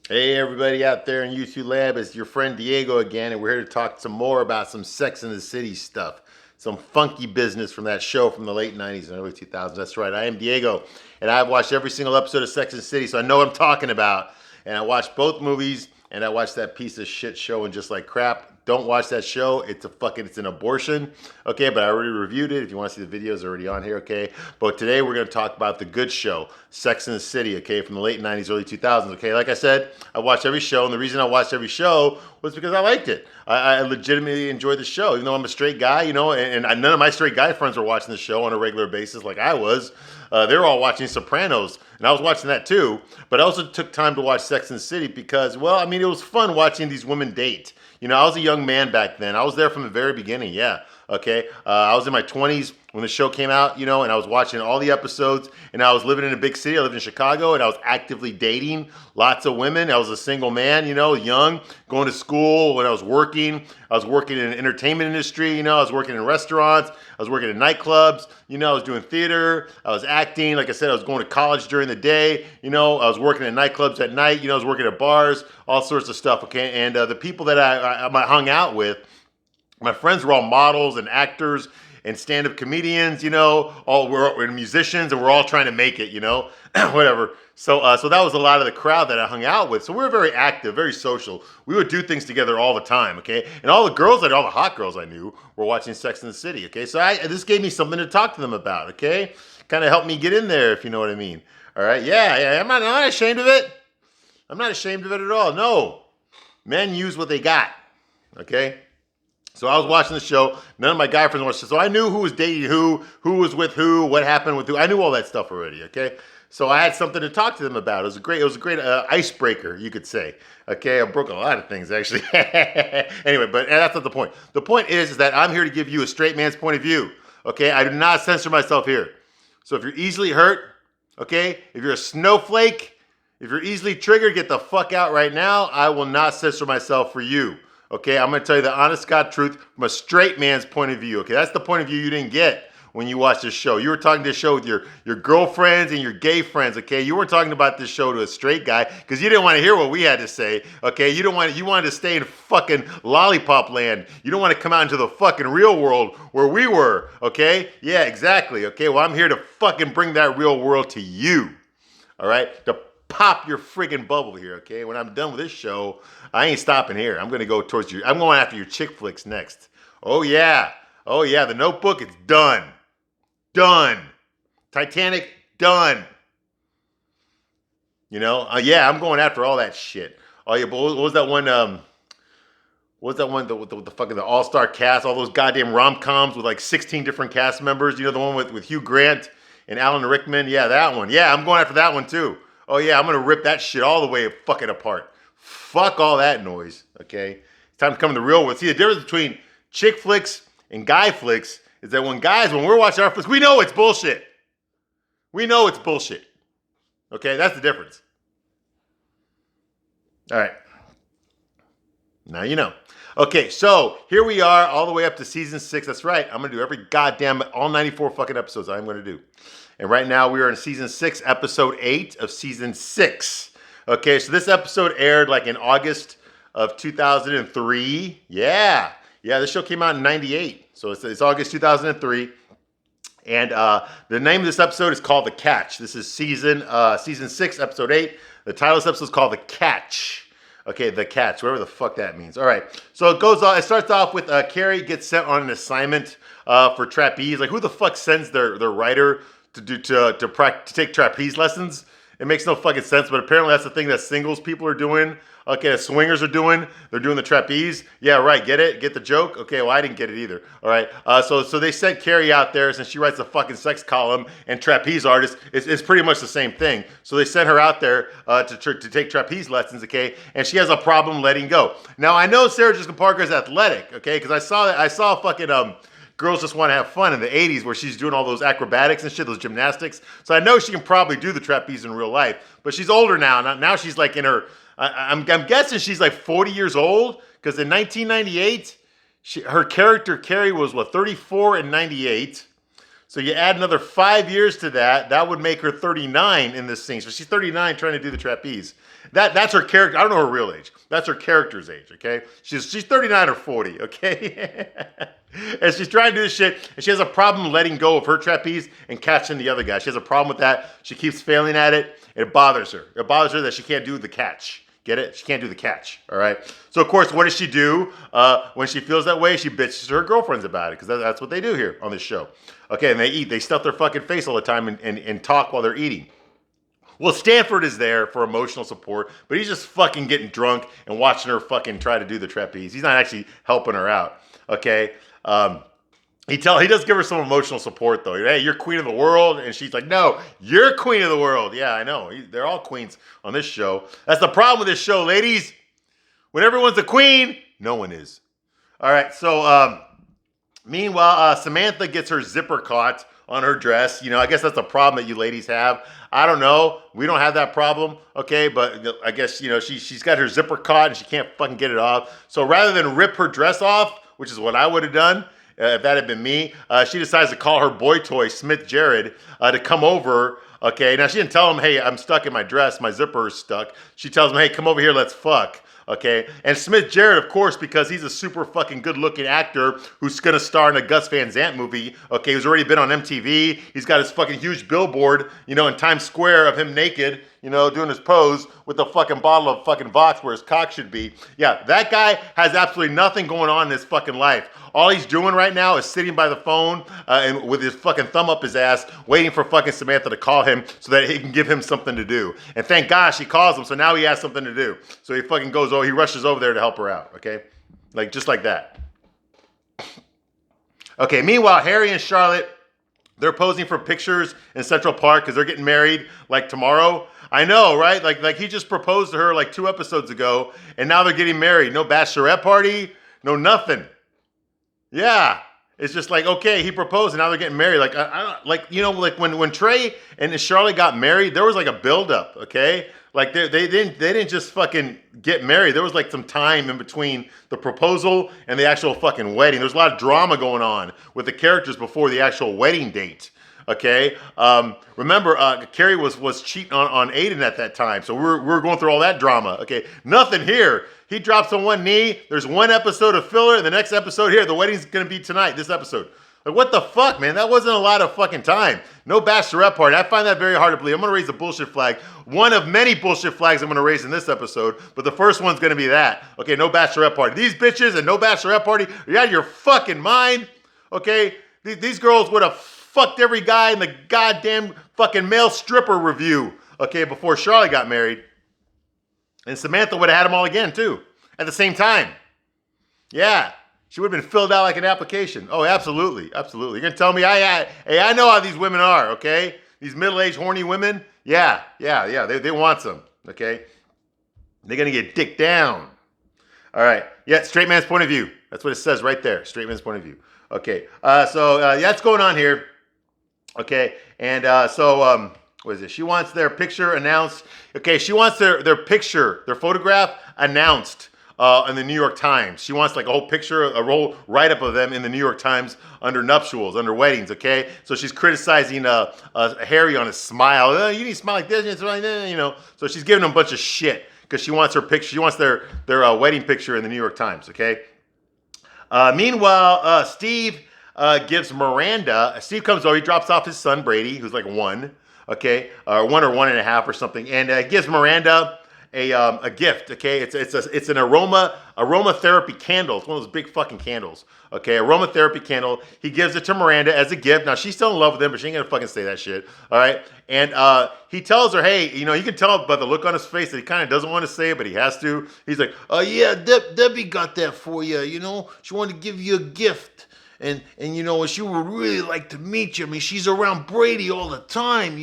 Hey everybody out there in YouTube Lab, it's your friend Diego again, and we're here to talk some more about some Sex and the City stuff. Some funky business from that show from the late 90s and early 2000s. That's right, I am Diego, and I've watched every single episode of Sex and the City, so I know what I'm talking about. And I watched both movies, and I watched that piece of shit show and just like crap. Don't watch that show. It's an abortion. Okay, but I already reviewed it. If you want to see the videos, already on here. Okay, but today we're going to talk about the good show, Sex and the City. Okay, from the late 90s, early 2000s. Okay, like I said, I watched every show, and the reason I watched every show was because I liked it. I legitimately enjoyed the show, even though I'm a straight guy, and none of my straight guy friends were watching the show on a regular basis like I was. They were all watching Sopranos, and I was watching that too. But I also took time to watch Sex and the City because, well, I mean, it was fun watching these women date. I was a young man back then. I was there from the very beginning, yeah. Okay, I was in my 20s when the show came out, and I was watching all the episodes, and I was living in a big city. I lived in Chicago, and I was actively dating lots of women. I was a single man, young, going to school. When I was working in the entertainment industry, I was working in restaurants, I was working in nightclubs, I was doing theater, I was acting. Like I said, I was going to college during the day, I was working in nightclubs at night, I was working at bars, all sorts of stuff, okay? And the people that I hung out with, my friends were all models and actors and stand-up comedians, we're musicians, and we're all trying to make it, whatever. So that was a lot of the crowd that I hung out with. So we were very active, very social. We would do things together all the time, okay? And all the hot girls I knew were watching Sex and the City, okay? So this gave me something to talk to them about, okay? Kind of helped me get in there, if you know what I mean. All right, yeah, I'm not ashamed of it. I'm not ashamed of it at all. No, men use what they got, okay? So I was watching the show. None of my guy friends watched it. So I knew who was dating who was with who, what happened with who. I knew all that stuff already, okay? So I had something to talk to them about. It was a great icebreaker, you could say. Okay, I broke a lot of things, actually. Anyway, but that's not the point. The point is that I'm here to give you a straight man's point of view, okay? I do not censor myself here. So if you're easily hurt, okay? If you're a snowflake, if you're easily triggered, get the fuck out right now. I will not censor myself for you. Okay, I'm going to tell you the honest God truth from a straight man's point of view. Okay, that's the point of view you didn't get when you watched this show. You were talking this show with your girlfriends and your gay friends. Okay, you weren't talking about this show to a straight guy because you didn't want to hear what we had to say. Okay, you wanted to stay in fucking lollipop land. You don't want to come out into the fucking real world where we were. Okay, yeah, exactly. Okay, well I'm here to fucking bring that real world to you. All right, to pop your friggin' bubble here. Okay, when I'm done with this show, I ain't stopping here. I'm going to go towards you. I'm going after your chick flicks next. Oh, yeah. Oh, yeah. The Notebook, it's done. Done. Titanic, done. Yeah, I'm going after all that shit. Oh, yeah, but what was that one? What was that one? The fucking the all-star cast, all those goddamn rom-coms with like 16 different cast members. The one with Hugh Grant and Alan Rickman. Yeah, that one. Yeah, I'm going after that one too. Oh, yeah, I'm going to rip that shit all the way fucking apart. Fuck all that noise, okay? It's time to come to the real world. See, the difference between chick flicks and guy flicks is that when we're watching our flicks, we know it's bullshit. We know it's bullshit. Okay, that's the difference. All right. Now you know. Okay, so here we are all the way up to season 6. That's right. I'm going to do every goddamn, all 94 fucking episodes I'm going to do. And right now we are in season 6, episode 8 of season 6. Okay, so this episode aired like in August of 2003. Yeah, this show came out in 98. So it's August 2003. And the name of this episode is called The Catch. This is season 6, episode 8. The title of this episode is called The Catch. Okay, The Catch, whatever the fuck that means. All right, so it starts off with Carrie gets sent on an assignment for trapeze. Like, who the fuck sends their writer to take trapeze lessons? It makes no fucking sense, but apparently that's the thing that singles people are doing. Okay, that swingers are doing. They're doing the trapeze. Yeah, right. Get it? Get the joke? Okay, well, I didn't get it either. All right. So they sent Carrie out there since she writes a fucking sex column and trapeze artist is pretty much the same thing. So they sent her out there to take trapeze lessons, okay? And she has a problem letting go. Now, I know Sarah Jessica Parker is athletic, okay? Because I saw fucking Girls Just Want to Have Fun in the 80s where she's doing all those acrobatics and shit, those gymnastics. So I know she can probably do the trapeze in real life. But she's older now. Now she's like in her, I'm guessing she's like 40 years old. Because in 1998, her character, Carrie, was 34 in 98. So you add another 5 years to that, that would make her 39 in this scene. So she's 39 trying to do the trapeze. That's her character. I don't know her real age. That's her character's age, okay? She's 39 or 40, okay? And she's trying to do this shit, and she has a problem letting go of her trapeze and catching the other guy. She has a problem with that. She keeps failing at it. It bothers her. It bothers her that she can't do the catch. Get it? She can't do the catch, all right? So, of course, what does she do when she feels that way? She bitches to her girlfriends about it, because that's what they do here on this show. Okay, and they eat. They stuff their fucking face all the time and talk while they're eating. Well, Stanford is there for emotional support, but he's just fucking getting drunk and watching her fucking try to do the trapeze. He's not actually helping her out, okay? He does give her some emotional support, though. Hey, you're queen of the world. And she's like, no, you're queen of the world. Yeah, I know. They're all queens on this show. That's the problem with this show, ladies. When everyone's a queen, no one is. All right, so meanwhile, Samantha gets her zipper caught on her dress. I guess that's a problem that you ladies have. I don't know. We don't have that problem, okay? But I guess, she's got her zipper caught and she can't fucking get it off. So rather than rip her dress off, which is what I would have done if that had been me, she decides to call her boy toy, Smith Jared, to come over, okay? Now, she didn't tell him, hey, I'm stuck in my dress. My zipper is stuck. She tells him, hey, come over here. Let's fuck. Okay, and Smith Jared, of course, because he's a super fucking good-looking actor who's gonna star in a Gus Van Sant movie. Okay, who's already been on MTV. He's got his fucking huge billboard, in Times Square of him naked, doing his pose with a fucking bottle of fucking Vox where his cock should be. Yeah, that guy has absolutely nothing going on in his fucking life. All he's doing right now is sitting by the phone and with his fucking thumb up his ass, waiting for fucking Samantha to call him so that he can give him something to do. And thank gosh he calls him, so now he has something to do. So he fucking goes over, he rushes over there to help her out, okay? Just like that. Okay, meanwhile, Harry and Charlotte, they're posing for pictures in Central Park because they're getting married tomorrow. I know, right? Like he just proposed to her 2 episodes ago, and now they're getting married. No bachelorette party, no nothing. Yeah, it's just okay, he proposed and now they're getting married. When Trey and Charlotte got married, there was a buildup, okay? They didn't just fucking get married. There was some time in between the proposal and the actual fucking wedding. There's a lot of drama going on with the characters before the actual wedding date. Okay, remember Carrie was cheating on Aiden at that time, so we're going through all that drama. Okay, nothing here. He drops on one knee. There's 1 episode of filler, and the next episode here, the wedding's gonna be tonight. This episode. What the fuck, man? That wasn't a lot of fucking time. No bachelorette party. I find that very hard to believe. I'm gonna raise a bullshit flag. One of many bullshit flags I'm gonna raise in this episode, but the first one's gonna be that. Okay, no bachelorette party. These bitches and no bachelorette party. Are you out of your fucking mind? Okay, these girls would have fucked every guy in the goddamn fucking male stripper review, okay, before Charlotte got married. And Samantha would have had them all again, too, at the same time. Yeah, she would have been filled out like an application. Oh, absolutely, absolutely. You're going to tell me, hey, I know how these women are, okay? These middle-aged, horny women, yeah, they want some, okay? They're going to get dicked down. All right, yeah, straight man's point of view. That's what it says right there, straight man's point of view. Okay, so that's going on here. Okay, and what is it? She wants their picture announced. Okay, she wants their picture, their photograph announced in the New York Times. She wants a whole picture, a whole write-up of them in the New York Times under nuptials, under weddings, okay? So she's criticizing Harry on his smile. Oh, you need to smile like this, So she's giving him a bunch of shit because she wants her picture. She wants their wedding picture in the New York Times, okay? Meanwhile, Steve gives Miranda, Steve comes over, he drops off his son Brady, who's 1, okay, 1 or 1.5 or something, and gives Miranda a gift, okay? It's an aromatherapy candle. It's one of those big fucking candles, okay? Aromatherapy candle. He gives it to Miranda as a gift. Now she's still in love with him, but she ain't gonna fucking say that shit, all right? And he tells her, hey, you can tell by the look on his face that he kind of doesn't want to say it, but he has to. He's like, oh yeah, Debbie got that for you, She wanted to give you a gift. And she would really like to meet you. I mean, she's around Brady all the time,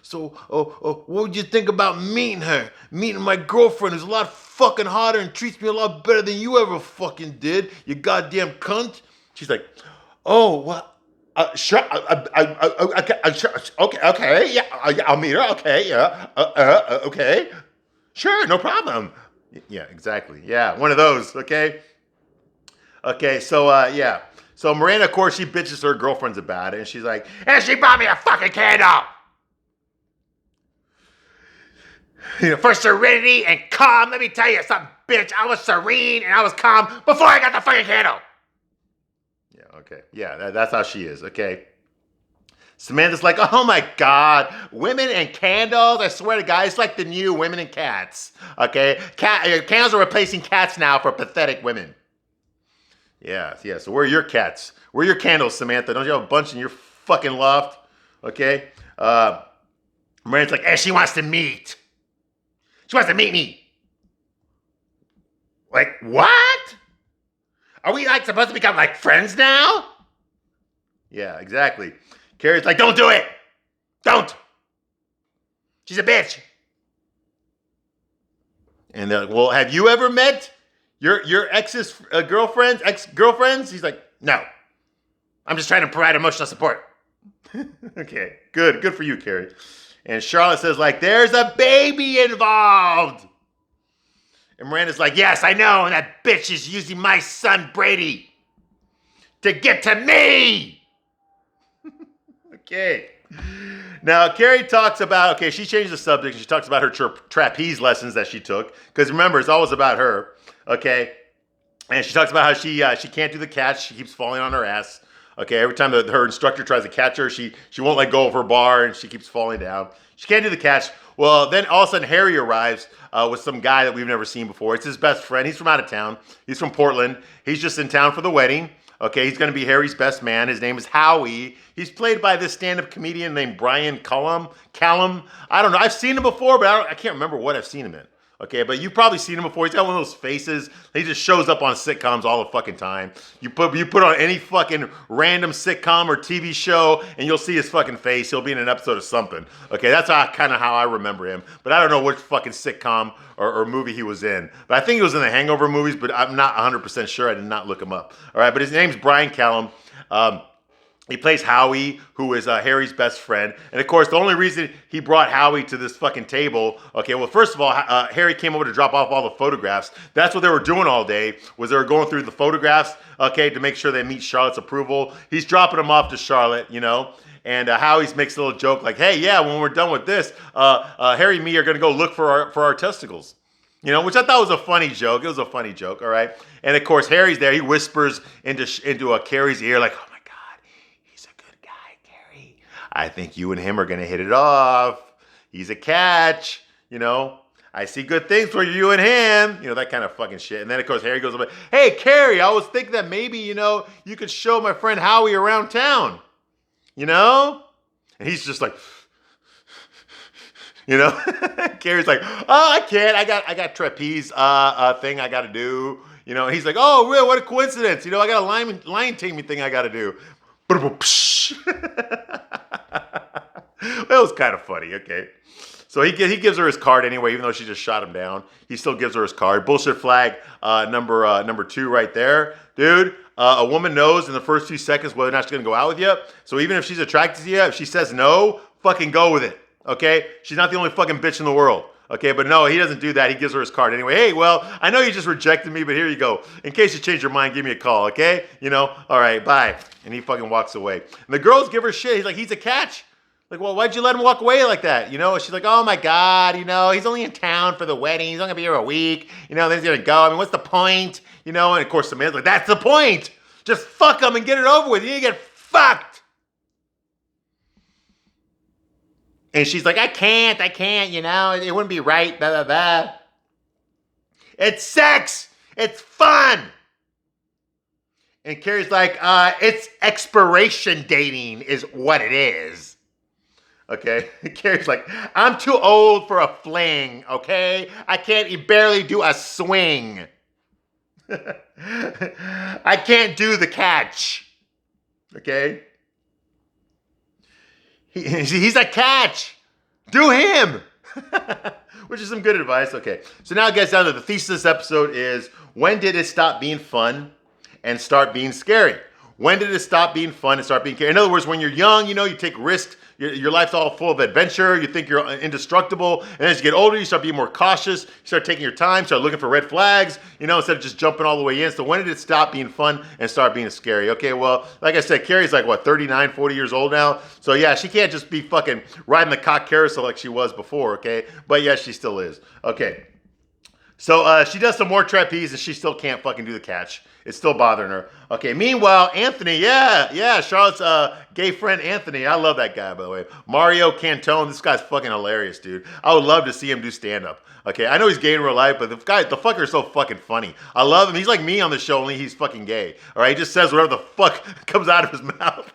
So, what would you think about meeting her? Meeting my girlfriend who's a lot fucking hotter and treats me a lot better than you ever fucking did, you goddamn cunt. She's like, oh, well, sure, okay, yeah, I'll meet her, okay, yeah, okay, sure, no problem. Yeah, exactly, yeah, one of those, okay? Okay, so, yeah. So Miranda, of course, she bitches her girlfriends about it, and she's like, and she bought me a fucking candle. For serenity and calm, let me tell you something, bitch. I was serene and I was calm before I got the fucking candle. Yeah, okay. Yeah, that's how she is, okay? Samantha's like, oh my God, women and candles. I swear to God, it's like the new women and cats. Okay, candles are replacing cats now for pathetic women. Yeah. So where are your cats? Where are your candles, Samantha? Don't you have a bunch in your fucking loft? Okay. Miranda's like, she wants to meet. She wants to meet me. Like what? Are we like supposed to become like friends now? Yeah, exactly. Carrie's like, don't do it. Don't. She's a bitch. And they're like, well, have you ever met your ex's ex-girlfriends? He's like, no. I'm just trying to provide emotional support. Okay, good for you, Carrie. And Charlotte says, like, there's a baby involved. And Miranda's like, yes, I know. And that bitch is using my son, Brady, to get to me. Okay. Now, Carrie talks about, she changed the subject. She talks about her trapeze lessons that she took. Because remember, it's always about her. Okay. And she talks about how she can't do the catch. She keeps falling on her ass. Okay. Every time her instructor tries to catch her, she won't let go of her bar and she keeps falling down. She can't do the catch. Well, then all of a sudden, Harry arrives with some guy that we've never seen before. It's his best friend. He's from out of town. He's from Portland. He's just in town for the wedding. Okay, he's going to be Harry's best man. His name is Howie. He's played by this stand-up comedian named Brian Callum. I don't know. I've seen him before, but I can't remember what I've seen him in. Okay, but you've probably seen him before. He's got one of those faces. He just shows up on sitcoms all the fucking time. You put on any fucking random sitcom or TV show, and you'll see his fucking face. He'll be in an episode of something. Okay, that's kind of how I remember him. But I don't know which fucking sitcom or movie he was in. But I think he was in the Hangover movies, but I'm not 100% sure. I did not look him up. All right, but his name's Brian Callum. He plays Howie, who is Harry's best friend. And of course, the only reason he brought Howie to this fucking table, first of all, Harry came over to drop off all the photographs. That's what they were doing all day, was they were going through the photographs, to make sure they meet Charlotte's approval. He's dropping them off to Charlotte, And Howie makes a little joke like, hey, yeah, when we're done with this, Harry and me are going to go look for our testicles. Which I thought was a funny joke. It was a funny joke, all right? And of course, Harry's there. He whispers into Carrie's ear like, oh my God, he's a good guy, Carrie. I think you and him are going to hit it off. He's a catch, I see good things for you and him. That kind of fucking shit. And then, of course, Harry goes like, hey, Carrie, I was thinking that maybe, you could show my friend Howie around town. And he's just like, Carrie's like, oh, I can't. I got trapeze thing I got to do. He's like, oh, real? What a coincidence. I got a lion taming thing I got to do. That was kind of funny. Okay. So he gives her his card anyway, even though she just shot him down. He still gives her his card. Bullshit flag number 2 right there. Dude, a woman knows in the first few seconds whether or not she's going to go out with you. So even if she's attracted to you, if she says no, fucking go with it. Okay? She's not the only fucking bitch in the world. Okay, but no, he doesn't do that. He gives her his card anyway. Hey, well, I know you just rejected me, but here you go. In case you change your mind, give me a call, okay? All right, bye. And he fucking walks away. And the girls give her shit. He's like, he's a catch. Like, well, why'd you let him walk away like that? She's like, oh my God, he's only in town for the wedding. He's only gonna be here a week. Then he's gonna go. I mean, what's the point? And of course, Samantha's like, that's the point. Just fuck him and get it over with. You need to get fucked. And she's like, I can't, it wouldn't be right, blah, blah, blah. It's sex. It's fun. And Carrie's like, it's expiration dating is what it is. Okay? Carrie's like, I'm too old for a fling, okay? I can't barely do a swing. I can't do the catch. Okay? He's a catch. Do him. Which is some good advice. Okay. So now it gets down to the thesis of this episode is, when did it stop being fun and start being scary? When did it stop being fun and start being scary? In other words, when you're young, you take risks your life's all full of adventure. You think you're indestructible. And as you get older, you start being more cautious. You start taking your time, start looking for red flags, instead of just jumping all the way in. So when did it stop being fun and start being scary? Okay, well, like I said, Carrie's like, 39, 40 years old now. So yeah, she can't just be fucking riding the cock carousel like she was before, okay? But yeah, she still is. Okay. So she does some more trapeze and she still can't fucking do the catch. It's still bothering her. Okay, meanwhile, Anthony, Charlotte's gay friend Anthony. I love that guy, by the way. Mario Cantone, this guy's fucking hilarious, dude. I would love to see him do stand-up. Okay, I know he's gay in real life, but the fucker is so fucking funny. I love him. He's like me on the show, only he's fucking gay. All right, he just says whatever the fuck comes out of his mouth.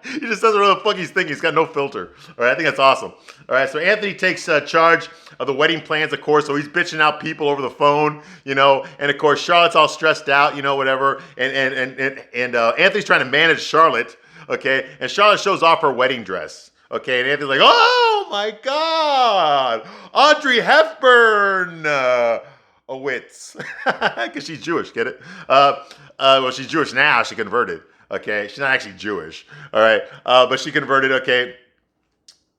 He just says whatever the fuck he's thinking. He's got no filter. All right, I think that's awesome. All right, so Anthony takes charge of the wedding plans, of course. So he's bitching out people over the phone, and of course Charlotte's all stressed out, whatever. And Anthony's trying to manage Charlotte, okay. And Charlotte shows off her wedding dress, okay. And Anthony's like, oh my God, Audrey Hepburn, a wits, because she's Jewish. Get it? Well, she's Jewish now. She converted. Okay, she's not actually Jewish, all right, but she converted, okay.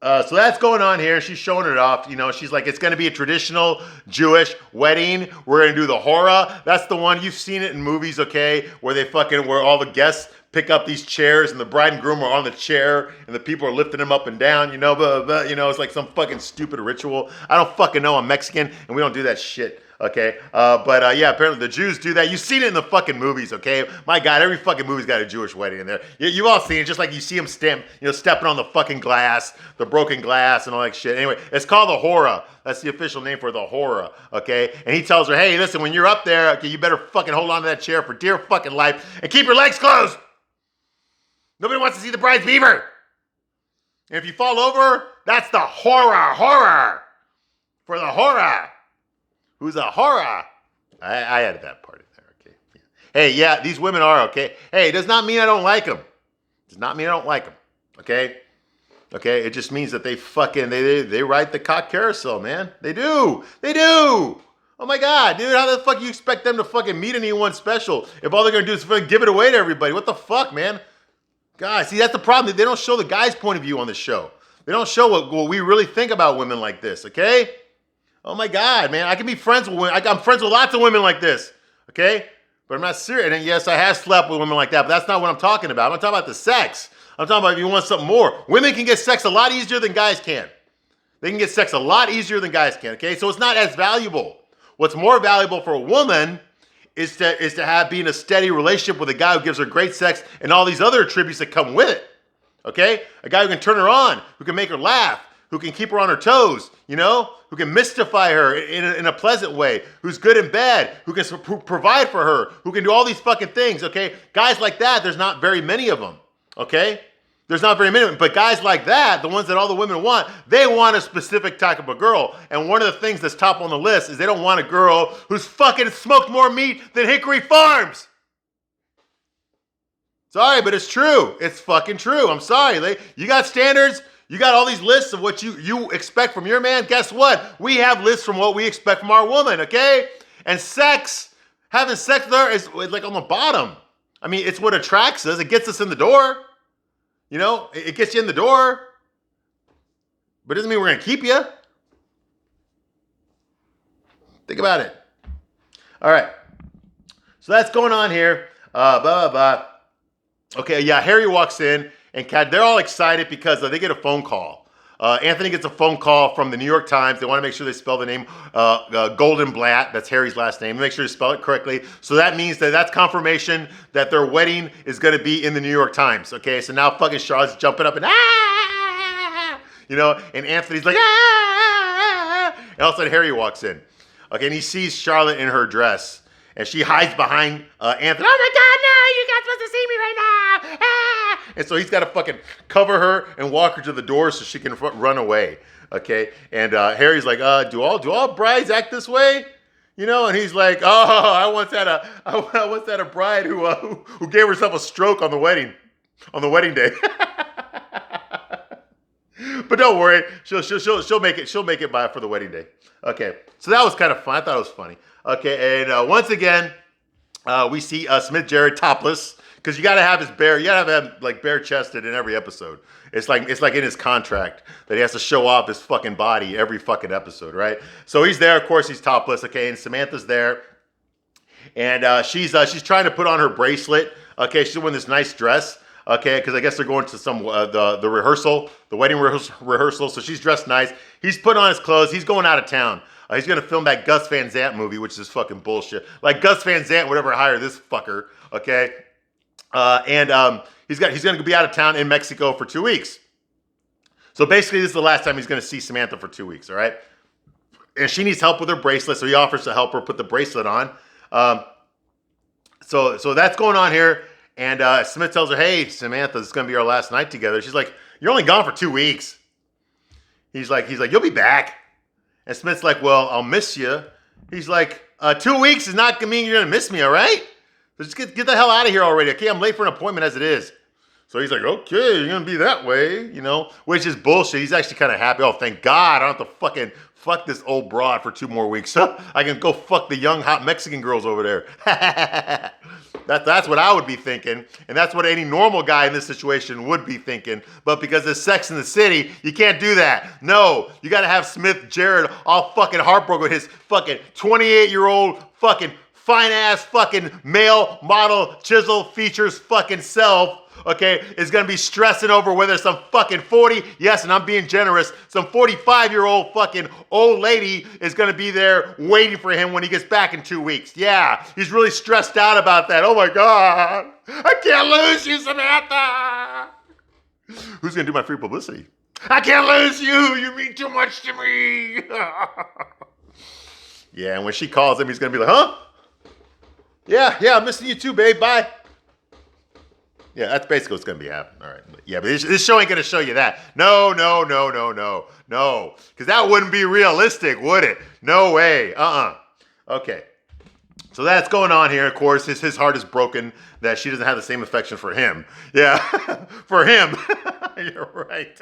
So that's going on here. She's showing it off, she's like, it's going to be a traditional Jewish wedding. We're going to do the hora. That's the one, you've seen it in movies, okay, where all the guests pick up these chairs and the bride and groom are on the chair and the people are lifting them up and down, it's like some fucking stupid ritual. I don't fucking know, I'm Mexican and we don't do that shit. Okay, but yeah, apparently the Jews do that. You've seen it in the fucking movies, okay? My God, every fucking movie's got a Jewish wedding in there. You've all seen it, just like you see them stepping on the fucking glass, the broken glass and all that shit. Anyway, it's called the hora. That's the official name for the hora, okay? And he tells her, hey, listen, when you're up there, okay, you better fucking hold on to that chair for dear fucking life and keep your legs closed. Nobody wants to see the bride's beaver. And if you fall over, that's the horror for the hora. Who's a horror? I added that part in there, okay. Yeah. Hey, yeah, these women are, okay. Hey, it does not mean I don't like them. Does not mean I don't like them, okay? Okay, it just means that they fucking, they ride the cock carousel, man. They do. Oh my God, dude, how the fuck you expect them to fucking meet anyone special if all they're gonna do is fucking give it away to everybody? What the fuck, man? Guys, see, that's the problem. They don't show the guy's point of view on the show. They don't show what we really think about women like this, okay? Oh my God, man, I can be friends with women. I'm friends with lots of women like this, okay? But I'm not serious. And yes, I have slept with women like that, but that's not what I'm talking about. I'm not talking about the sex. I'm talking about if you want something more. Women can get sex a lot easier than guys can. They can get sex a lot easier than guys can, okay? So it's not as valuable. What's more valuable for a woman is to be in a steady relationship with a guy who gives her great sex and all these other attributes that come with it, okay? A guy who can turn her on, who can make her laugh, who can keep her on her toes, who can mystify her in a pleasant way, who's good and bad, who can provide for her, who can do all these fucking things, okay? Guys like that, there's not very many of them, okay? There's not very many of them, but guys like that, the ones that all the women want, they want a specific type of a girl. And one of the things that's top on the list is they don't want a girl who's fucking smoked more meat than Hickory Farms. Sorry, but it's true. It's fucking true. I'm sorry. You got standards. You got all these lists of what you expect from your man. Guess what? We have lists from what we expect from our woman, okay? And having sex with her is like on the bottom. I mean, it's what attracts us. It gets us in the door. It gets you in the door. But it doesn't mean we're going to keep you. Think about it. All right. So that's going on here. Okay, yeah, Harry walks in. And they're all excited because they get a phone call. Anthony gets a phone call from the New York Times. They want to make sure they spell the name Goldenblatt. That's Harry's last name. Make sure to spell it correctly. So that means that's confirmation that their wedding is going to be in the New York Times. Okay, so now fucking Charlotte's jumping up and and Anthony's like and all of a sudden Harry walks in. Okay, and he sees Charlotte in her dress. And she hides behind Anthony. Oh my God, no, you're not supposed to see me right now. Ah! And so he's got to fucking cover her and walk her to the door so she can run away. Okay. And Harry's like, do all brides act this way? And he's like, oh, I once had a bride who gave herself a stroke on the wedding day. But don't worry, she'll make it by for the wedding day. Okay. So that was kind of fun. I thought it was funny. Okay, and once again, we see Smith Jerrod topless because you got to have his bare, you got to have him like bare chested in every episode. It's like in his contract that he has to show off his fucking body every fucking episode, right? So he's there, of course, he's topless, okay, and Samantha's there, and she's trying to put on her bracelet, okay, she's wearing this nice dress, okay, because I guess they're going to some the rehearsal, the wedding rehearsal, so she's dressed nice. He's put on his clothes, he's going out of town. He's going to film that Gus Van Sant movie, which is fucking bullshit. Like, Gus Van Sant would ever hire this fucker, okay? He's going to be out of town in Mexico for 2 weeks. So basically, this is the last time he's going to see Samantha for 2 weeks, all right? And she needs help with her bracelet, so he offers to help her put the bracelet on. So that's going on here. And Smith tells her, hey, Samantha, this is going to be our last night together. She's like, you're only gone for 2 weeks. He's like, you'll be back. And Smith's like, well, I'll miss you. He's like, 2 weeks is not going to mean you're going to miss me, all right? So just get the hell out of here already, okay? I'm late for an appointment as it is. So he's like, okay, you're going to be that way, you know, which is bullshit. He's actually kind of happy. Oh, thank God, I don't have to fucking fuck this old broad for 2 more weeks. I can go fuck the young, hot Mexican girls over there. That's what I would be thinking. And that's what any normal guy in this situation would be thinking. But because there's Sex in the City, you can't do that. No, you got to have Smith Jared all fucking heartbroken with his fucking 28-year-old fucking fine-ass fucking male model chisel features fucking self, okay, is going to be stressing over whether some fucking 40, yes, and I'm being generous, some 45-year-old fucking old lady is going to be there waiting for him when he gets back in 2 weeks. Yeah, he's really stressed out about that. Oh my God, I can't lose you, Samantha. Who's going to do my free publicity? I can't lose you. You mean too much to me. Yeah, and when she calls him, he's going to be like, huh? Yeah, I'm missing you too, babe. Bye. Yeah, that's basically what's going to be happening. All right. Yeah, but this show ain't going to show you that. No. Because that wouldn't be realistic, would it? No way. Okay. So that's going on here. Of course, his heart is broken that she doesn't have the same affection for him. Yeah, for him. You're right.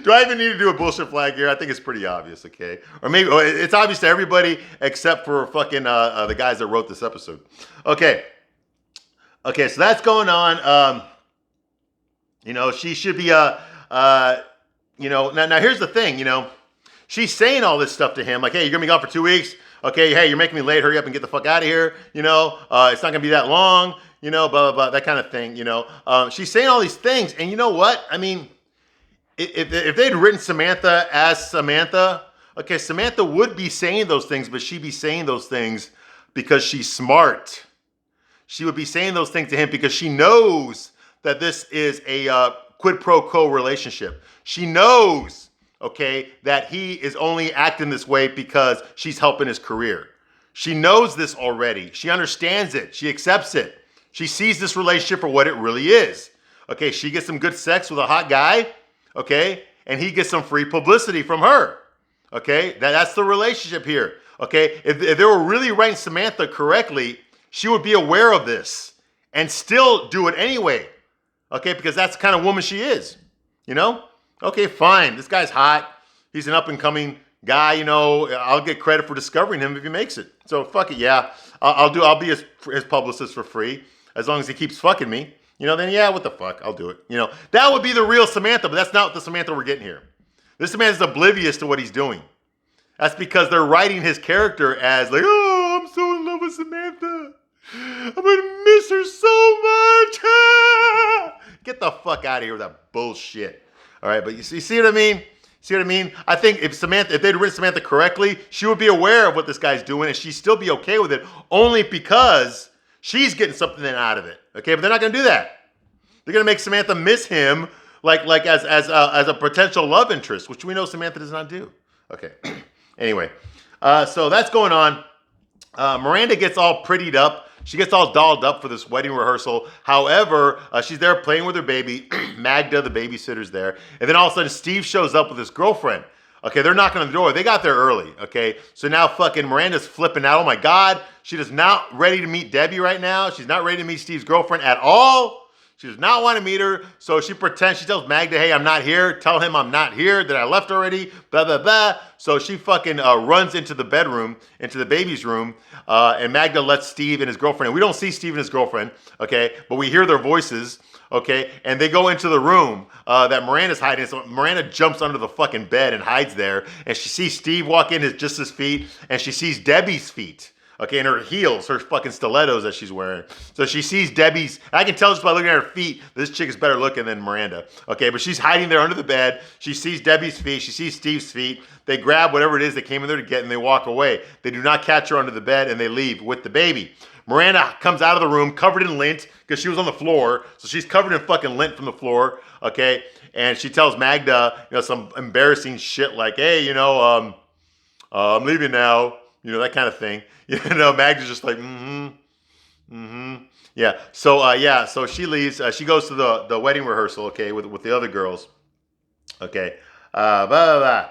Do I even need to do a bullshit flag here? I think it's pretty obvious, okay? Or maybe it's obvious to everybody except for fucking the guys that wrote this episode. Okay, so that's going on. She should be, now here's the thing, she's saying all this stuff to him, like, hey, you're going to be gone for 2 weeks. Okay, hey, you're making me late. Hurry up and get the fuck out of here. It's not going to be that long, blah, blah, blah, that kind of thing, She's saying all these things, and you know what? I mean, if they'd written Samantha as Samantha, okay, Samantha would be saying those things, but she'd be saying those things because she's smart. She would be saying those things to him because she knows that this is a quid pro quo relationship. She knows, okay, that he is only acting this way because she's helping his career. She knows this already. She understands it. She accepts it. She sees this relationship for what it really is. Okay, she gets some good sex with a hot guy. Okay, and he gets some free publicity from her. Okay, that's the relationship here. Okay, if they were really writing Samantha correctly, she would be aware of this and still do it anyway. Okay, because that's the kind of woman she is. Okay, fine. This guy's hot. He's an up and coming guy. I'll get credit for discovering him if he makes it. So fuck it. Yeah, I'll be his publicist for free as long as he keeps fucking me. Then yeah, what the fuck? I'll do it. That would be the real Samantha, but that's not the Samantha we're getting here. This Samantha's oblivious to what he's doing. That's because they're writing his character as like, oh, I'm so in love with Samantha. I'm gonna miss her so much. Get the fuck out of here with that bullshit. All right, but you see what I mean? See what I mean? I think if they'd written Samantha correctly, she would be aware of what this guy's doing and she'd still be okay with it only because she's getting something out of it. Okay, but they're not going to do that. They're going to make Samantha miss him like as a potential love interest, which we know Samantha does not do. Okay. Anyway, so that's going on. Miranda gets all prettied up. She gets all dolled up for this wedding rehearsal. However, she's there playing with her baby. Magda, the babysitter's there. And then all of a sudden, Steve shows up with his girlfriend. Okay, they're knocking on the door. They got there early, okay? So now fucking Miranda's flipping out. Oh my God, she is not ready to meet Debbie right now. She's not ready to meet Steve's girlfriend at all. She does not want to meet her, so she pretends, she tells Magda, hey, I'm not here. Tell him I'm not here, that I left already, blah, blah, blah. So she fucking runs into the bedroom, into the baby's room, and Magda lets Steve and his girlfriend in. We don't see Steve and his girlfriend, okay, but we hear their voices, okay, and they go into the room that Miranda's hiding. So Miranda jumps under the fucking bed and hides there, and she sees Steve walk in, just his feet, and she sees Debbie's feet. Okay, and her heels, her fucking stilettos that she's wearing. So she sees Debbie's, I can tell just by looking at her feet, this chick is better looking than Miranda. Okay, but she's hiding there under the bed. She sees Debbie's feet. She sees Steve's feet. They grab whatever it is they came in there to get, and they walk away. They do not catch her under the bed, and they leave with the baby. Miranda comes out of the room covered in lint because she was on the floor. So she's covered in fucking lint from the floor, okay? And she tells Magda, some embarrassing shit like, hey, I'm leaving now. That kind of thing. Magda's just like, yeah. So she leaves. She goes to the wedding rehearsal, okay, with the other girls. Okay. Blah, blah, blah.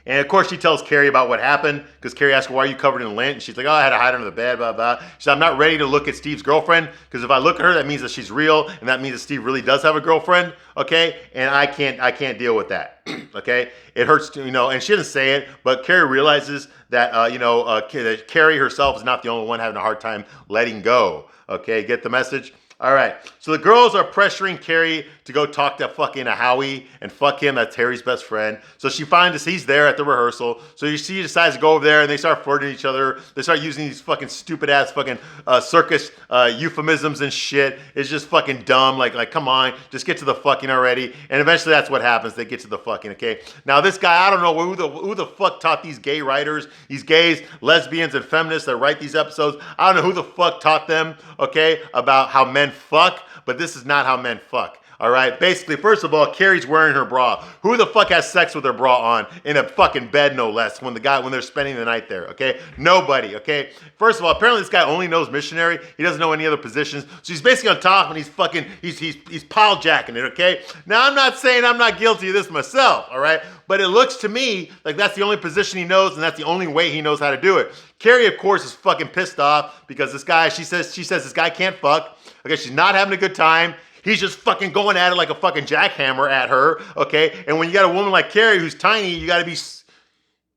And of course she tells Carrie about what happened, because Carrie asks her, why are you covered in lint? And she's like, oh, I had to hide under the bed, blah, blah. She said, I'm not ready to look at Steve's girlfriend, because if I look at her, that means that she's real, and that means that Steve really does have a girlfriend, okay? And I can't deal with that, okay? It hurts, and she doesn't say it, but Carrie realizes that, that Carrie herself is not the only one having a hard time letting go, okay? Get the message? All right, so the girls are pressuring Carrie to go talk to fucking Howie and fuck him. That's Harry's best friend. So she finds he's there at the rehearsal. So she decides to go over there, and they start flirting each other. They start using these fucking stupid ass fucking circus euphemisms and shit. It's just fucking dumb. Like come on, just get to the fucking already. And eventually that's what happens. They get to the fucking, okay? Now this guy, I don't know who the fuck taught these gay writers, these gays, lesbians, and feminists that write these episodes. I don't know who the fuck taught them, okay, about how men fuck, but this is not how men fuck. All right, basically, first of all, Carrie's wearing her bra. Who the fuck has sex with their bra on in a fucking bed, no less, when they're spending the night there, okay? Nobody, okay? First of all, apparently this guy only knows missionary. He doesn't know any other positions. So he's basically on top, and he's pile jacking it, okay? Now, I'm not saying I'm not guilty of this myself, all right? But it looks to me like that's the only position he knows, and that's the only way he knows how to do it. Carrie, of course, is fucking pissed off because this guy, she says this guy can't fuck. Okay, she's not having a good time. He's just fucking going at it like a fucking jackhammer at her, okay? And when you got a woman like Carrie who's tiny, you got to be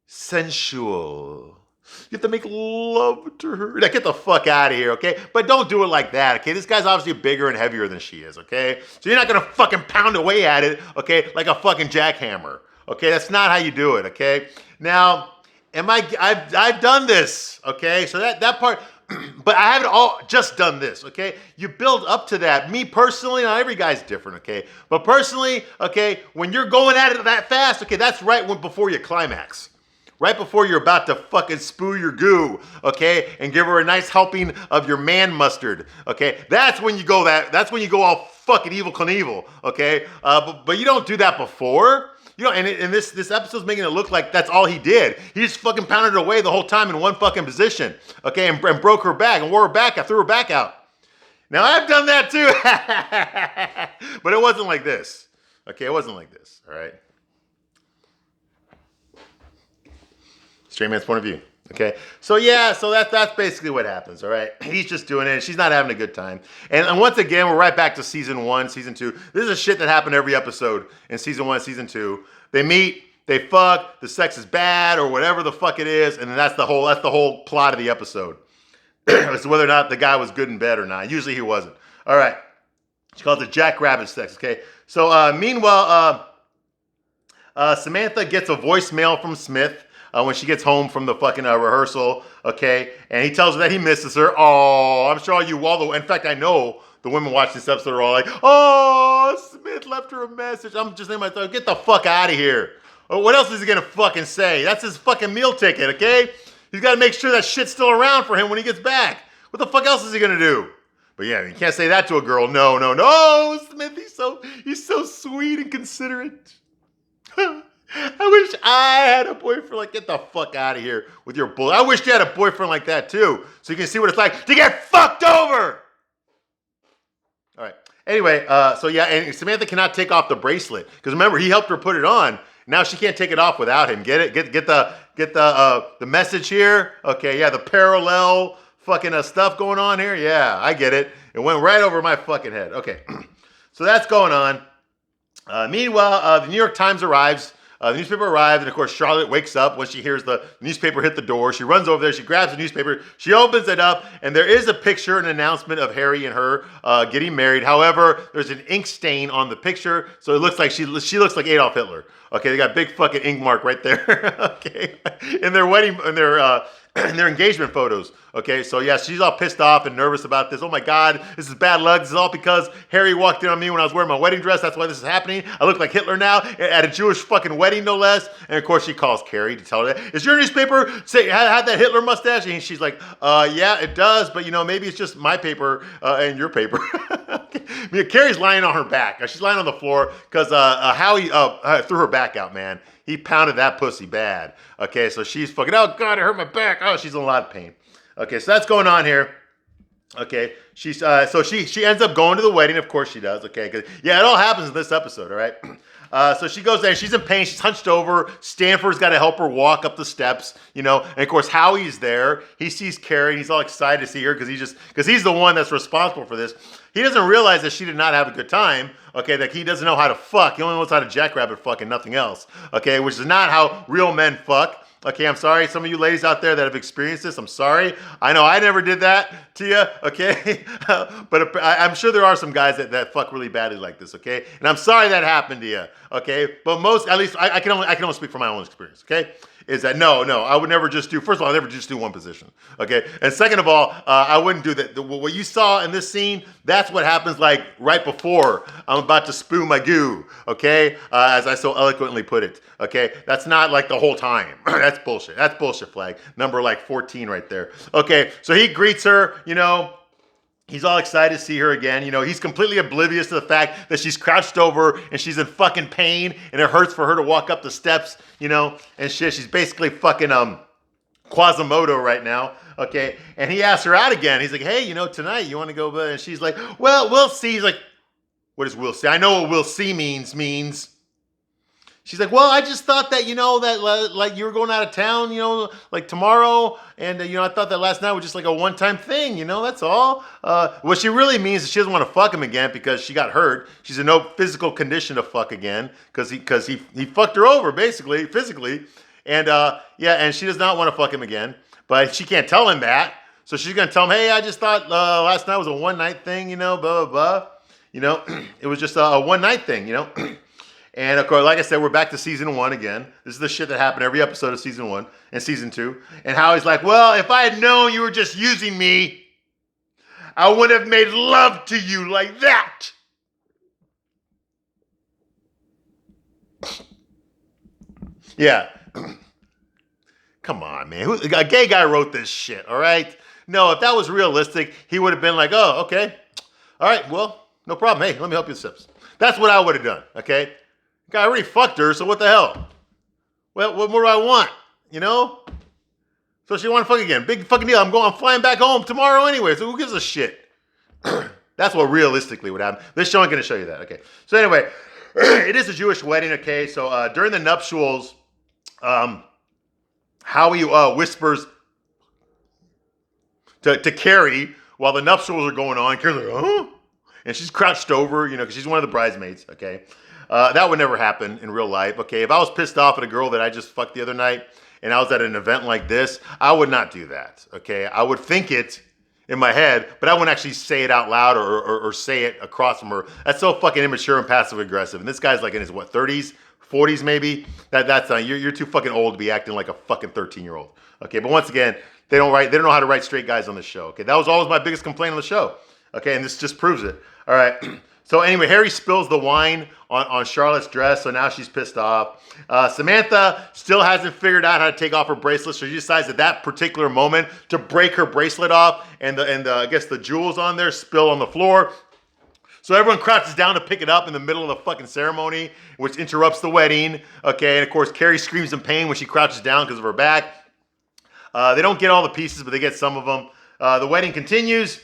sensual. You have to make love to her. Like, get the fuck out of here, okay? But don't do it like that, okay? This guy's obviously bigger and heavier than she is, okay? So you're not going to fucking pound away at it, okay, like a fucking jackhammer, okay? That's not how you do it, okay? Now, I've done this, okay? So that part... But I haven't all just done this, okay? You build up to that. Me personally, not every guy's different, okay? But personally, okay, when you're going at it that fast, okay, that's right before you climax. Right before you're about to fucking spoo your goo, okay? And give her a nice helping of your man mustard, okay? That's when you go all fucking Evel Knievel, okay? But you don't do that before. And this episode's making it look like that's all he did. He just fucking pounded her away the whole time in one fucking position, okay, and broke her back and wore her back out, threw her back out. Now, I've done that too, but it wasn't like this, okay? It wasn't like this, all right? Straight man's point of view, okay? So that's basically what happens, all right? He's just doing it. She's not having a good time. And once again, we're right back to season 1, season 2. This is shit that happened every episode in season 1, season 2. They meet, they fuck, the sex is bad or whatever the fuck it is, and then that's the whole plot of the episode. It's whether or not the guy was good in bed or not. Usually he wasn't. All right. She calls it jackrabbit sex, okay? So meanwhile, Samantha gets a voicemail from Smith when she gets home from the fucking rehearsal, okay? And he tells her that he misses her. Oh, I'm sure in fact, I know the women watching this episode are all like, oh, Smith left her a message. I'm just thinking to myself, get the fuck out of here. What else is he gonna fucking say? That's his fucking meal ticket, okay? He's gotta make sure that shit's still around for him when he gets back. What the fuck else is he gonna do? But yeah, you can't say that to a girl. No, Smith, he's so sweet and considerate. I wish I had a boyfriend like, get the fuck out of here with your bull. I wish you had a boyfriend like that too, so you can see what it's like to get fucked over. All right. Anyway, and Samantha cannot take off the bracelet because remember he helped her put it on. Now she can't take it off without him. Get it? Get the message here. Okay, yeah, the parallel fucking stuff going on here. Yeah, I get it. It went right over my fucking head. Okay, so that's going on. Meanwhile, the New York Times arrives. The newspaper arrives, and of course, Charlotte wakes up when she hears the newspaper hit the door. She runs over there, she grabs the newspaper, she opens it up, and there is a picture, an announcement of Harry and her getting married. However, there's an ink stain on the picture, so it looks like she looks like Adolf Hitler. Okay, they got a big fucking ink mark right there. Okay, in their wedding, in their engagement photos. Okay, so yeah, she's all pissed off and nervous about this. Oh my God, this is bad luck. This is all because Harry walked in on me when I was wearing my wedding dress. That's why this is happening. I look like Hitler now at a Jewish fucking wedding, no less. And of course, she calls Carrie to tell her that. Is your newspaper say had that Hitler mustache? And she's like, yeah, it does, but maybe it's just my paper and your paper. Okay. I mean, Carrie's lying on her back. She's lying on the floor because Howie threw her back out, man. He pounded that pussy bad. Okay, so she's fucking, oh God, it hurt my back. Oh, she's in a lot of pain. Okay, so that's going on here. Okay, she's so she ends up going to the wedding. Of course she does. Okay, because yeah, it all happens in this episode. All right. So she goes there. She's in pain. She's hunched over. Stanford's got to help her walk up the steps. And of course Howie's there. He sees Carrie. And he's all excited to see her because he's the one that's responsible for this. He doesn't realize that she did not have a good time. Okay, that he doesn't know how to fuck. He only knows how to jackrabbit fuck and nothing else. Okay, which is not how real men fuck. Okay, I'm sorry. Some of you ladies out there that have experienced this, I'm sorry. I know I never did that to you, okay? But I'm sure there are some guys that fuck really badly like this, okay? And I'm sorry that happened to you, okay? But at least I can only speak from my own experience, okay? Is that no, I would never just do, first of all, I never just do one position, okay? And second of all, I wouldn't do that. What you saw in this scene, that's what happens like right before I'm about to spew my goo, okay? As I so eloquently put it, okay? That's not like the whole time. That's bullshit. That's bullshit flag. Number like 14 right there. Okay, so he greets her, He's all excited to see her again. He's completely oblivious to the fact that she's crouched over and she's in fucking pain and it hurts for her to walk up the steps, and shit. She's basically fucking Quasimodo right now, okay? And he asks her out again. He's like, hey, tonight you want to go? And she's like, well, we'll see. He's like, what does we'll see? I know what we'll see means. She's like, well, I just thought that, that like you were going out of town, like tomorrow. And, I thought that last night was just like a one-time thing, that's all. What she really means is she doesn't want to fuck him again because she got hurt. She's in no physical condition to fuck again because he fucked her over, basically, physically. And, and she does not want to fuck him again. But she can't tell him that. So she's going to tell him, hey, I just thought last night was a one-night thing, blah, blah, blah. It was just a one-night thing, And of course, like I said, we're back to season 1 again. This is the shit that happened every episode of season 1 and season 2. And Howie's like, well, if I had known you were just using me, I would have made love to you like that. Yeah. Come on, man. A gay guy wrote this shit, all right? No, if that was realistic, he would have been like, oh, okay. All right, well, no problem. Hey, let me help you with steps. That's what I would have done, okay? Guy already fucked her, so what the hell? Well, what more do I want? So she want to fuck again. Big fucking deal. I'm flying back home tomorrow anyway, so who gives a shit? That's what realistically would happen. This show ain't going to show you that, okay? So anyway, it is a Jewish wedding, okay? So during the nuptials, Howie whispers to Carrie while the nuptials are going on. Carrie's like, huh? And she's crouched over, because she's one of the bridesmaids, okay? That would never happen in real life, okay? If I was pissed off at a girl that I just fucked the other night and I was at an event like this, I would not do that, okay? I would think it in my head, but I wouldn't actually say it out loud or say it across from her. That's so fucking immature and passive aggressive. And this guy's like in his, 30s, 40s maybe? That's not, you're too fucking old to be acting like a fucking 13-year-old, okay? But once again, they don't know how to write straight guys on the show, okay? That was always my biggest complaint on the show, okay? And this just proves it. All right. So anyway, Harry spills the wine on Charlotte's dress, so now she's pissed off. Samantha still hasn't figured out how to take off her bracelet, so she decides at that particular moment to break her bracelet off, and I guess the jewels on there spill on the floor. So everyone crouches down to pick it up in the middle of the fucking ceremony, which interrupts the wedding. Okay, and of course Carrie screams in pain when she crouches down because of her back. They don't get all the pieces, but they get some of them. The wedding continues.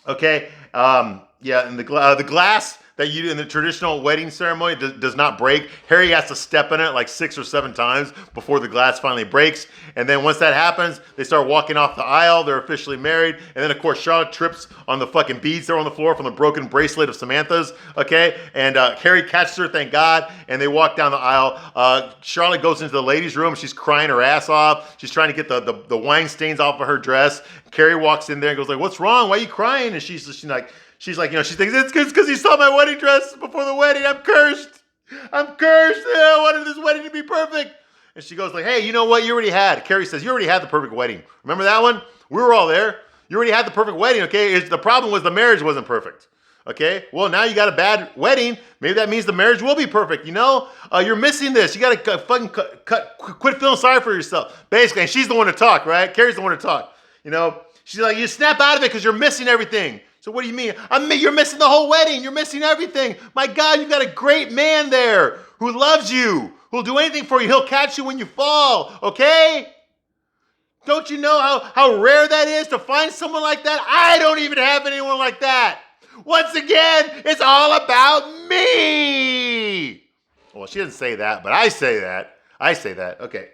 Okay. And the glass that you do in the traditional wedding ceremony does not break. Harry has to step in it like 6 or 7 times before the glass finally breaks. And then once that happens, they start walking off the aisle. They're officially married. And then, of course, Charlotte trips on the fucking beads that are on the floor from the broken bracelet of Samantha's, okay? And Harry catches her, thank God, and they walk down the aisle. Charlotte goes into the ladies' room. She's crying her ass off. She's trying to get the wine stains off of her dress. Carrie walks in there and goes like, "What's wrong? Why are you crying?" And she's like, she thinks it's because he saw my wedding dress before the wedding. I'm cursed. I'm cursed. I wanted this wedding to be perfect. And she goes like, "Hey, you know what? You already had." Carrie says, "You already had the perfect wedding. Remember that one? We were all there. You already had the perfect wedding, okay? The problem was the marriage wasn't perfect. Okay? Well, now you got a bad wedding. Maybe that means the marriage will be perfect, you know? You're missing this. You got to fucking quit feeling sorry for yourself." Basically, and she's the one to talk, right? Carrie's the one to talk. You know? She's like, "You snap out of it because you're missing everything." So what do you mean? You're missing the whole wedding. You're missing everything. My God, you've got a great man there who loves you, who'll do anything for you. He'll catch you when you fall, okay? Don't you know how rare that is to find someone like that? I don't even have anyone like that. Once again, it's all about me. Well, she doesn't say that, but I say that. I say that. Okay.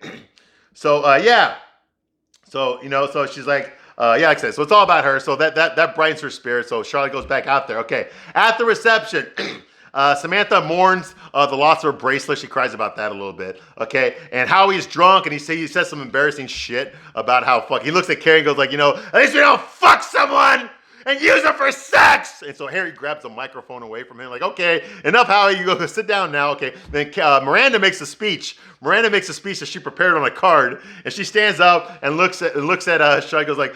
So, yeah. So, you know, so she's like, yeah, like I said, so it's all about her. So that brightens her spirit. So Charlotte goes back out there. Okay. At the reception, Samantha mourns the loss of her bracelet. She cries about that a little bit. Okay. And Howie's drunk and he says some embarrassing shit about how he looks at Carrie and goes like, you know, "At least we don't fuck someone and use her for sex." And so Harry grabs the microphone away from him like, "Okay, enough, Howie, you go sit down now." Okay. Then Miranda makes a speech. Miranda makes a speech that she prepared on a card, and she stands up and looks at Charlotte, goes like,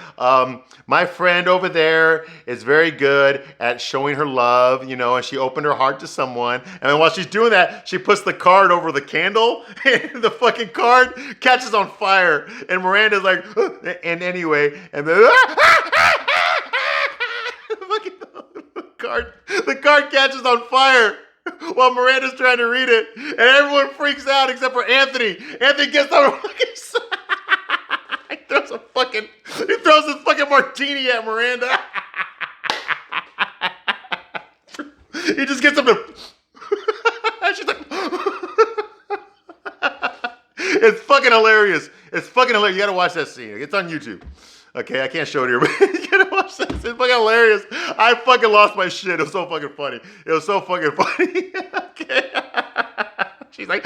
"My friend over there is very good at showing her love, you know," and she opened her heart to someone. And then while she's doing that, she puts the card over the candle, and the fucking card catches on fire. And Miranda's like, and anyway, and then the card catches on fire while Miranda's trying to read it, and everyone freaks out except for Anthony. Anthony gets on a fucking he throws his fucking martini at Miranda. He just gets up to she's like it's fucking hilarious. It's fucking hilarious. You gotta watch that scene. It's on YouTube. Okay, I can't show it here, but you gotta watch this. It's fucking hilarious. I fucking lost my shit. It was so fucking funny. It was so fucking funny. Okay. She's like,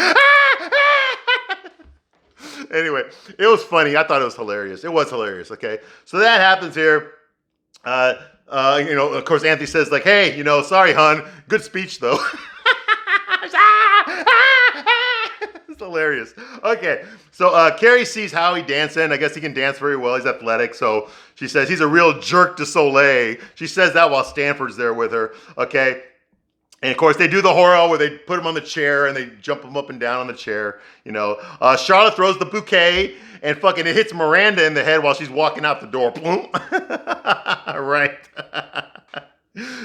Anyway, it was funny. I thought it was hilarious. It was hilarious. Okay, so that happens here. You know, of course, Anthony says like, "Hey, you know, sorry, hon. Good speech though." It's hilarious. Okay, so Carrie sees Howie dancing. I guess he can dance very well. He's athletic. So she says he's a real jerk de soleil. She says that while Stanford's there with her. Okay. And of course, they do the horror where they put him on the chair and they jump him up and down on the chair. You know, Charlotte throws the bouquet and fucking it hits Miranda in the head while she's walking out the door. Right.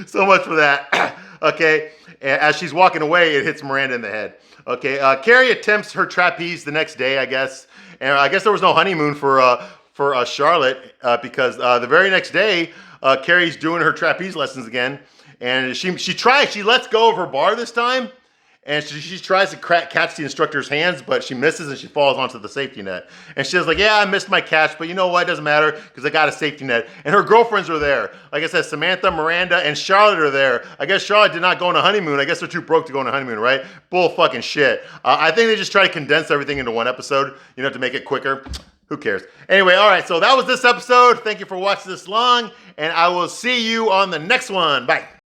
So much for that. Okay. As she's walking away, it hits Miranda in the head. Okay. Carrie attempts her trapeze the next day, I guess. And I guess there was no honeymoon for Charlotte because the very next day, Carrie's doing her trapeze lessons again. And she lets go of her bar this time, and she tries to catch the instructor's hands, but she misses and she falls onto the safety net. And she says like, "Yeah, I missed my catch, but you know what? It doesn't matter because I got a safety net." And her girlfriends are there. Like I said, Samantha, Miranda, and Charlotte are there. I guess Charlotte did not go on a honeymoon. I guess they're too broke to go on a honeymoon, right? Bull fucking shit. I think they just try to condense everything into one episode, you know, to make it quicker. Who cares? Anyway, all right, so that was this episode. Thank you for watching this long, and I will see you on the next one. Bye.